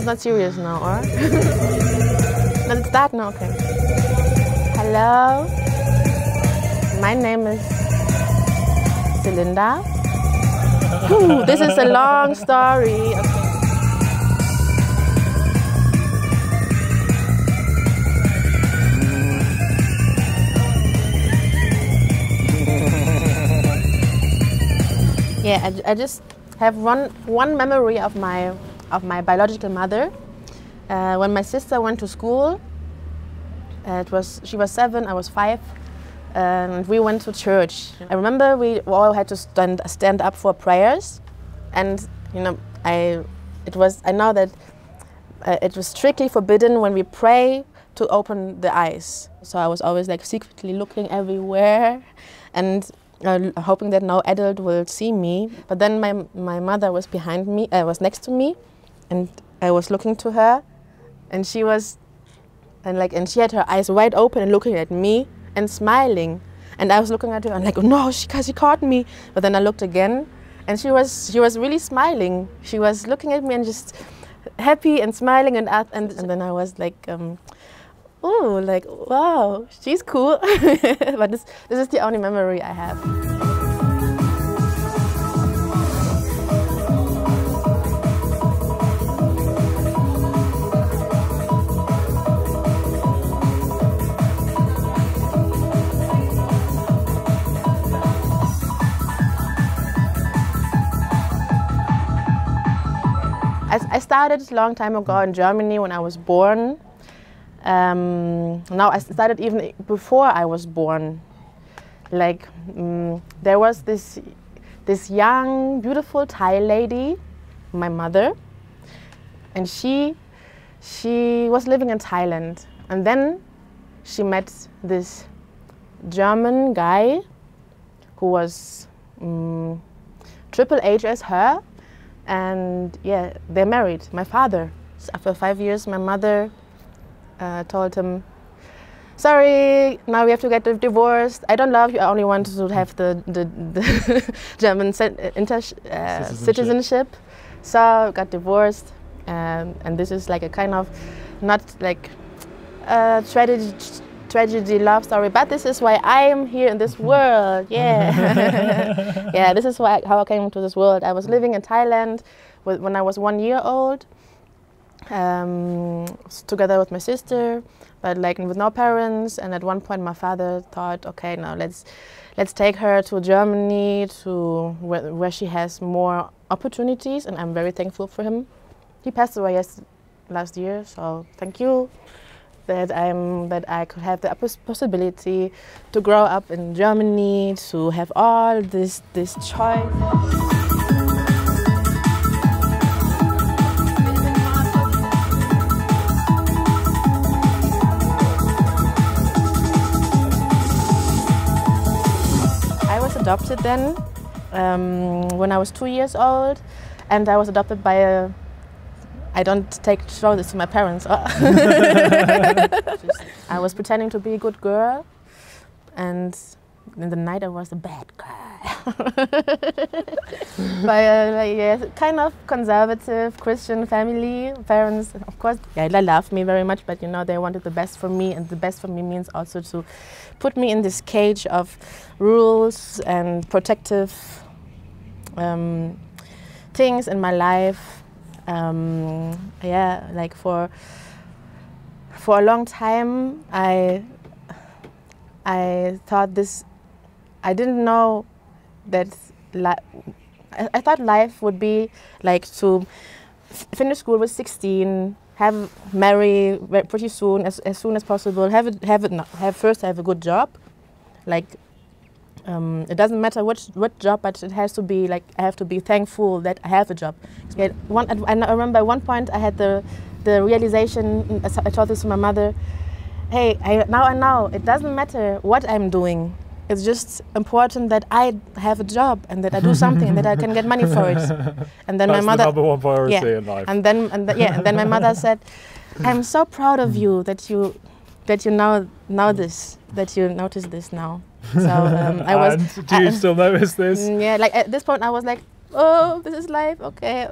not serious now, or? Let's start now, okay. Hello, my name is Zylonder. Ooh, this is a long story. Okay. Yeah, I just have one memory of my biological mother. When my sister went to school, she was 7, I was 5, and we went to church. I remember we all had to stand up for prayers, and you know I know that it was strictly forbidden when we pray to open the eyes. So I was always like secretly looking everywhere, and hoping that no adult will see me. But then my mother was behind me, was next to me, and I was looking to her, and she she had her eyes wide open and looking at me and smiling. And I was looking at her and like, oh no, she caught me. But then I looked again, and she was really smiling. She was looking at me and just happy and smiling, and then I was like, oh, like, wow, she's cool. But this is the only memory I have. I started a long time ago in Germany when I was born. Now I started even before I was born. Like there was this young, beautiful Thai lady, my mother, and she was living in Thailand. And then she met this German guy who was triple age as her, and yeah, they married. My father. After 5 years, my mother told him, sorry, now we have to get divorced. I don't love you, I only want to have the German citizenship. So got divorced, and this is like a kind of, not like a tragedy love story, but this is why I am here in this world, yeah. Yeah, this is how I came to this world. I was living in Thailand when I was 1 year old. Together with my sister, but like with no parents. And at one point my father thought, okay, now let's take her to Germany, to where she has more opportunities, and I'm very thankful for him. He passed away last year, so thank you that I could have the possibility to grow up in Germany, to have all this choice. Adopted then when I was 2 years old, and I was adopted by I don't show this to my parents. I was pretending to be a good girl, and in the night I was a bad girl. By a kind of conservative Christian family. Parents, of course, yeah, they loved me very much, but you know, they wanted the best for me, and the best for me means also to put me in this cage of rules and protective things in my life. Yeah, like for a long time I thought this. I didn't know that. I thought life would be like to finish school with 16, marry pretty soon, as soon as possible, first have a good job. Like it doesn't matter what job, but it has to be like I have to be thankful that I have a job. I remember at one point I had the realization. I told this to my mother. Hey, now I know it doesn't matter what I'm doing. It's just important that I have a job and that I do something and that I can get money for it. And then That's my mother, the number one priority in life. And then my mother said, "I'm so proud of you that you know this, that you notice this now." So I was. And do you still notice this? Yeah, like at this point I was like, "Oh, this is life, okay."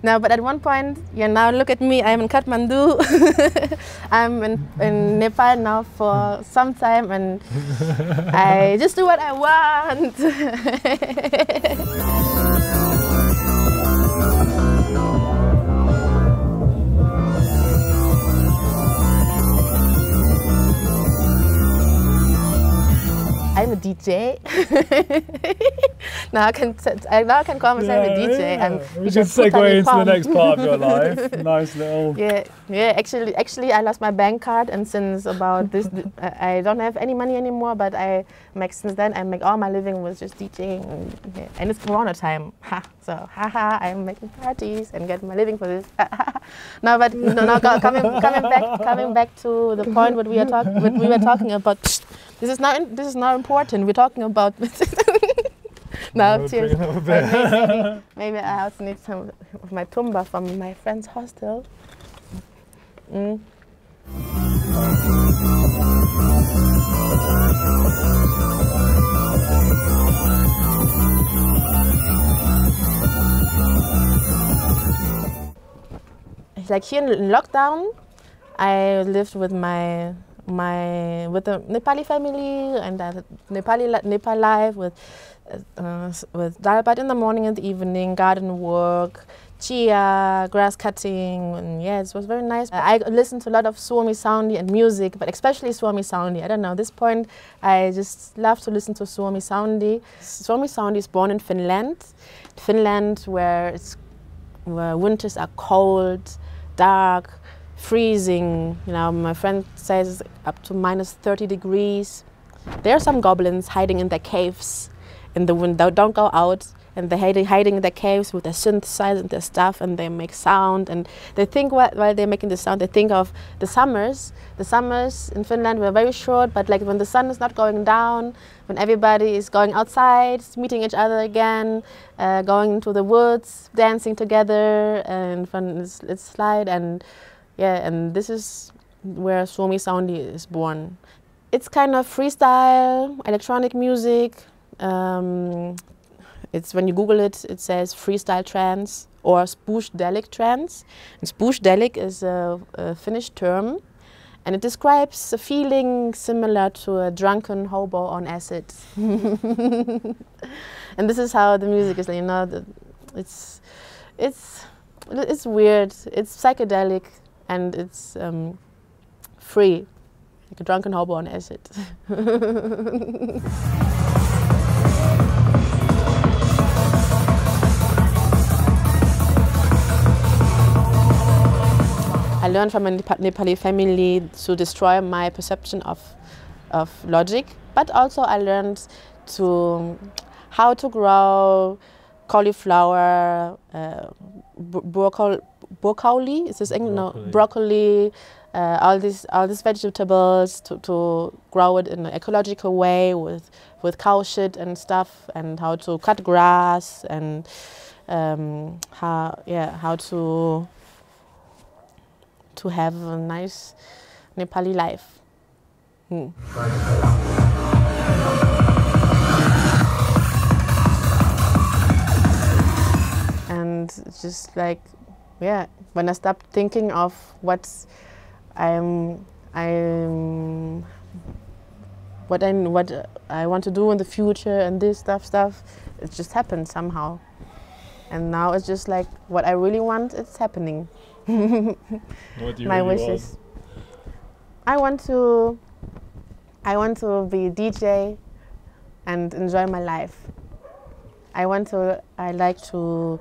No, but at one point, yeah, now look at me, I'm in Kathmandu. I'm in Nepal now for some time, and I just do what I want. I'm a DJ. now I can call myself a DJ. Yeah. We should segue into the next part of your life. Nice little. Yeah. Actually, I lost my bank card, and since about this, I don't have any money anymore. But since then I make all my living with just DJing, and it's Corona time. So I'm making parties and getting my living for this. No, but coming back to the point what we were talking about. This is not important. We're talking about. No, cheers. Maybe I also need some of my tumba from my friend's hostel. Like here in lockdown, I lived with the Nepali family, and Nepal life with dal bhat in the morning and the evening, garden work, chia, grass cutting, and yeah, it was very nice. I listened to a lot of Suomi Soundi and music, but especially Suomi Soundi. I don't know, at this point I just love to listen to Suomi Soundi. Suomi Soundi is born in Finland, where winters are cold, dark, freezing. You know, my friend says up to -30 degrees. There are some goblins hiding in their caves in the window. Don't go out. And they're hiding in their caves with their synthesizers and their stuff, and they make sound. And they think while they're making the sound, they think of the summers. The summers in Finland were very short, but like when the sun is not going down, when everybody is going outside, meeting each other again, going into the woods, dancing together, and it's slide. And yeah, and this is where Suomi Soundi is born. It's kind of freestyle, electronic music. It's when you Google it, it says freestyle trance or spookdelic trance. And spookdelic is a Finnish term, and it describes a feeling similar to a drunken hobo on acid. And this is how the music is. You know, it's weird. It's psychedelic, and it's free, like a drunken hobo on acid. I learned from a Nepali family to destroy my perception of logic, but also I learned how to grow cauliflower, broccoli. Is this English? No, broccoli. All these vegetables to grow it in an ecological way with cow shit and stuff, and how to cut grass, and how to have a nice Nepali life. And it's just like, yeah, when I stopped thinking of what I want to do in the future and this stuff, it just happened somehow. And now it's just like what I really want, it's happening. What do you my really wishes. Want? I want to be a DJ and enjoy my life. I like to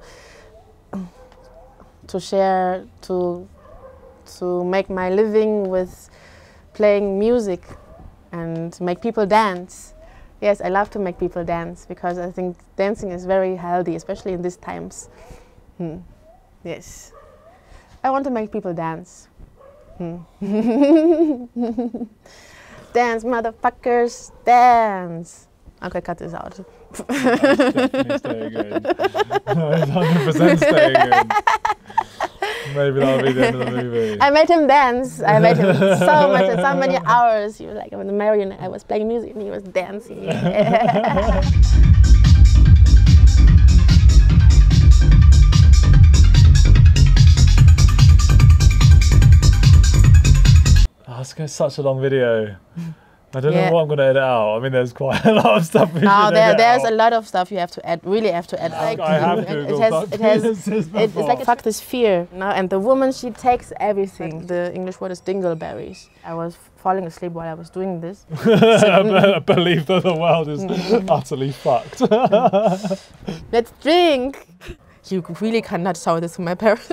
share, to make my living with playing music and make people dance. Yes, I love to make people dance because I think dancing is very healthy, especially in these times. Yes. I want to make people dance. Dance, motherfuckers, dance. Okay, cut this out. Definitely staying in. 100% staying in. Maybe that'll be the end of the movie. I made him dance. I made him so many hours. He was like, I was a marionette. I was playing music and he was dancing. it's such a long video. I don't know what I'm going to edit out. I mean, there's quite a lot of stuff. No, there's a lot of stuff you have to add. Really have to add. Like, I have it's like a fuck this fear. No? And the woman, she takes everything. The English word is dingleberries. I was falling asleep while I was doing this. I believe that the world is utterly fucked. Let's drink. You really cannot show this to my parents.